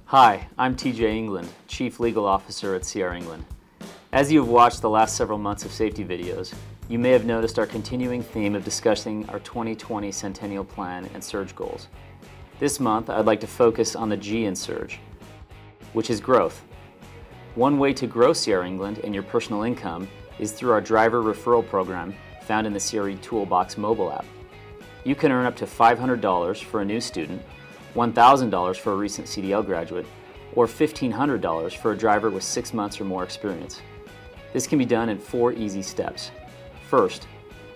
Hi, I'm TJ England, Chief Legal Officer at CR England. As you have watched the last several months of safety videos, you may have noticed our continuing theme of discussing our 2020 Centennial Plan and SURGE goals. This month, I'd like to focus on the G in SURGE, which is growth. One way to grow CR England and your personal income is through our driver referral program found in the CRE Toolbox mobile app. You can earn up to $500 for a new student, $1,000 for a recent CDL graduate, or $1,500 for a driver with 6 months or more experience. This can be done in 4 easy steps. First,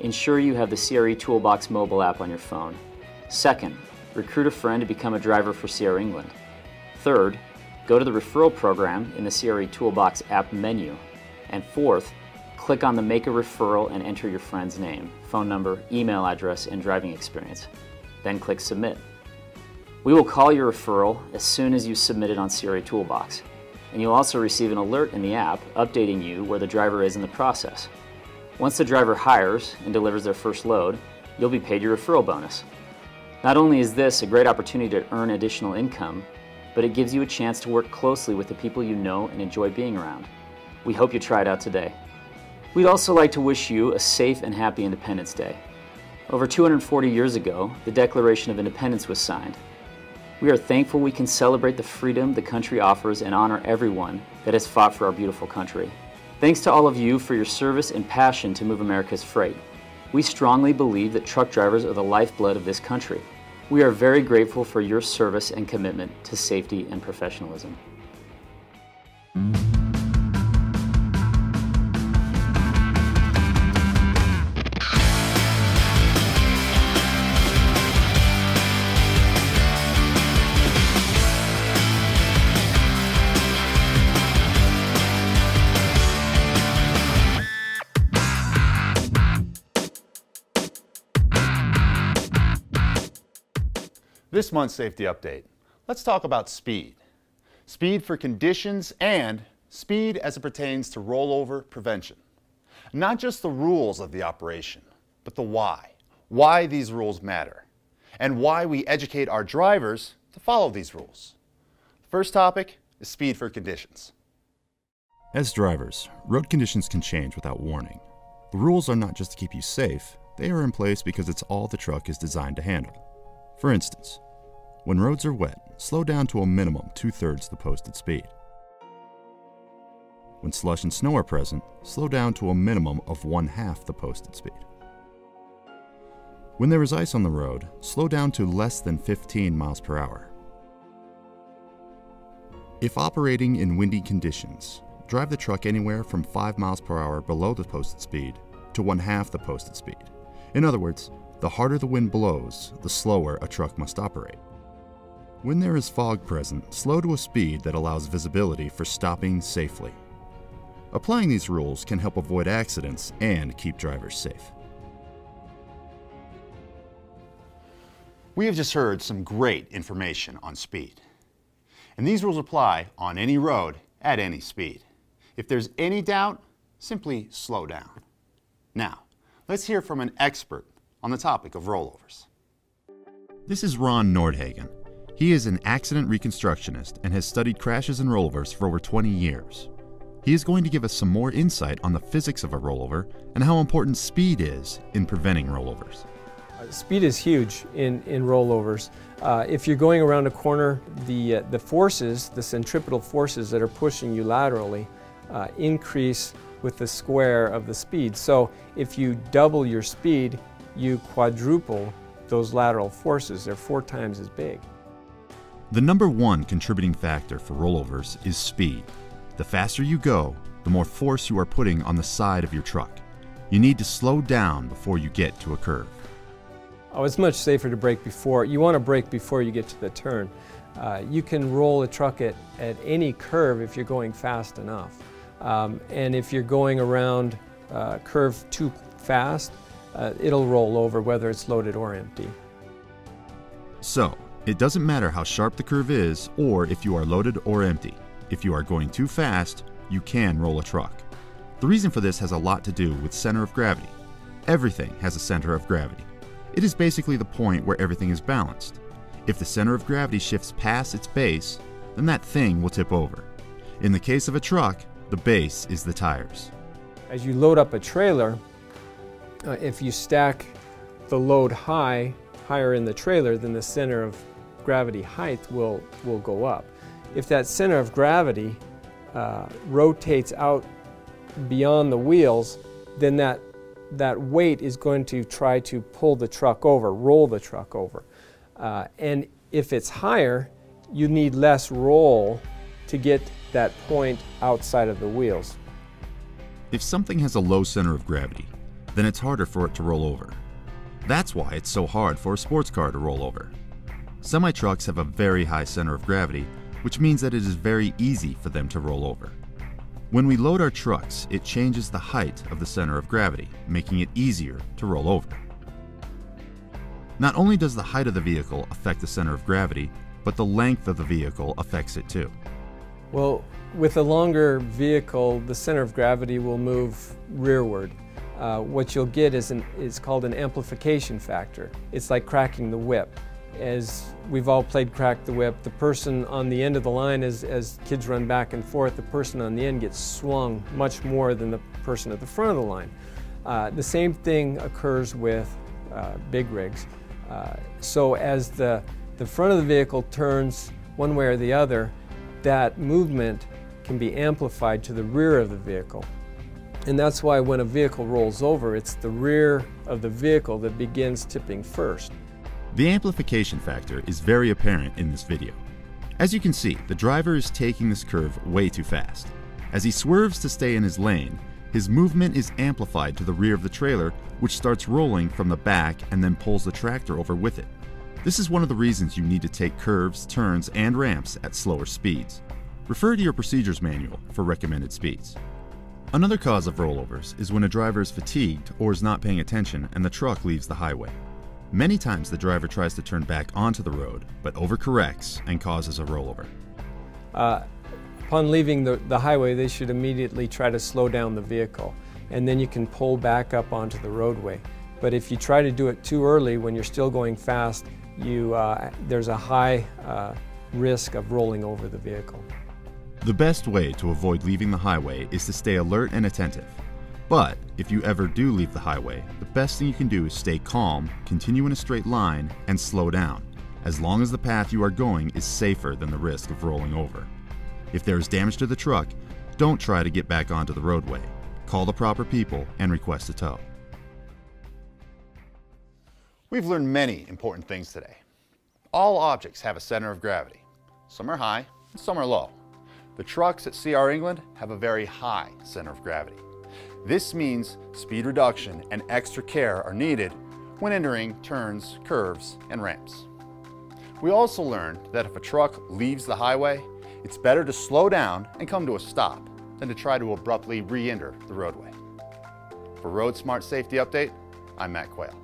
ensure you have the CRE Toolbox mobile app on your phone. Second, recruit a friend to become a driver for CR England. Third, go to the referral program in the CRE Toolbox app menu. And fourth, click on the Make a Referral and enter your friend's name, phone number, email address, and driving experience. Then click Submit. We will call your referral as soon as you submit it on CRE Toolbox, and you'll also receive an alert in the app updating you where the driver is in the process. Once the driver hires and delivers their first load, you'll be paid your referral bonus. Not only is this a great opportunity to earn additional income, but it gives you a chance to work closely with the people you know and enjoy being around. We hope you try it out today. We'd also like to wish you a safe and happy Independence Day. Over 240 years ago, the Declaration of Independence was signed. We are thankful we can celebrate the freedom the country offers and honor everyone that has fought for our beautiful country. Thanks to all of you for your service and passion to move America's freight. We strongly believe that truck drivers are the lifeblood of this country. We are very grateful for your service and commitment to safety and professionalism. This month's safety update, let's talk about speed. Speed for conditions and speed as it pertains to rollover prevention. Not just the rules of the operation, but the why these rules matter, and why we educate our drivers to follow these rules. The first topic is speed for conditions. As drivers, road conditions can change without warning. The rules are not just to keep you safe, they are in place because it's all the truck is designed to handle. For instance, when roads are wet, slow down to a minimum 2/3 the posted speed. When slush and snow are present, slow down to a minimum of 1/2 the posted speed. When there is ice on the road, slow down to less than 15 miles per hour. If operating in windy conditions, drive the truck anywhere from 5 miles per hour below the posted speed to 1/2 the posted speed. In other words, the harder the wind blows, the slower a truck must operate. When there is fog present, slow to a speed that allows visibility for stopping safely. Applying these rules can help avoid accidents and keep drivers safe. We have just heard some great information on speed. And these rules apply on any road at any speed. If there's any doubt, simply slow down. Now, let's hear from an expert on the topic of rollovers. This is Ron Nordhagen. He is an accident reconstructionist and has studied crashes and rollovers for over 20 years. He is going to give us some more insight on the physics of a rollover and how important speed is in preventing rollovers. Speed is huge in rollovers. If you're going around a corner, the forces, the centripetal forces that are pushing you laterally increase with the square of the speed. So if you double your speed, you quadruple those lateral forces. They're 4 times as big. The number one contributing factor for rollovers is speed. The faster you go, the more force you are putting on the side of your truck. You need to slow down before you get to a curve. Oh, it's much safer to brake before. You want to brake before you get to the turn. You can roll a truck at any curve if you're going fast enough. And if you're going around a curve too fast, it'll roll over whether it's loaded or empty. So, it doesn't matter how sharp the curve is or if you are loaded or empty. If you are going too fast, you can roll a truck. The reason for this has a lot to do with center of gravity. Everything has a center of gravity. It is basically the point where everything is balanced. If the center of gravity shifts past its base, then that thing will tip over. In the case of a truck, the base is the tires. As you load up a trailer, if you stack the load higher in the trailer, then the center of gravity height will go up. If that center of gravity rotates out beyond the wheels, then that weight is going to try to pull the truck over, roll the truck over. And if it's higher, you need less roll to get that point outside of the wheels. If something has a low center of gravity, then it's harder for it to roll over. That's why it's so hard for a sports car to roll over. Semi-trucks have a very high center of gravity, which means that it is very easy for them to roll over. When we load our trucks, it changes the height of the center of gravity, making it easier to roll over. Not only does the height of the vehicle affect the center of gravity, but the length of the vehicle affects it too. Well, with a longer vehicle, the center of gravity will move rearward. What you'll get is called an amplification factor. It's like cracking the whip. As we've all played crack the whip, the person on the end of the line, as kids run back and forth, the person on the end gets swung much more than the person at the front of the line. The same thing occurs with big rigs. So as the front of the vehicle turns one way or the other, that movement can be amplified to the rear of the vehicle. And that's why when a vehicle rolls over, it's the rear of the vehicle that begins tipping first. The amplification factor is very apparent in this video. As you can see, the driver is taking this curve way too fast. As he swerves to stay in his lane, his movement is amplified to the rear of the trailer, which starts rolling from the back and then pulls the tractor over with it. This is one of the reasons you need to take curves, turns, and ramps at slower speeds. Refer to your procedures manual for recommended speeds. Another cause of rollovers is when a driver is fatigued or is not paying attention and the truck leaves the highway. Many times the driver tries to turn back onto the road, but overcorrects and causes a rollover. Upon leaving the highway, they should immediately try to slow down the vehicle, and then you can pull back up onto the roadway. But if you try to do it too early when you're still going fast, there's a high risk of rolling over the vehicle. The best way to avoid leaving the highway is to stay alert and attentive. But if you ever do leave the highway, the best thing you can do is stay calm, continue in a straight line, and slow down, as long as the path you are going is safer than the risk of rolling over. If there is damage to the truck, don't try to get back onto the roadway. Call the proper people and request a tow. We've learned many important things today. All objects have a center of gravity. Some are high and some are low. The trucks at CR England have a very high center of gravity. This means speed reduction and extra care are needed when entering turns, curves, and ramps. We also learned that if a truck leaves the highway, it's better to slow down and come to a stop than to try to abruptly re-enter the roadway. For Road Smart Safety Update, I'm Matt Quayle.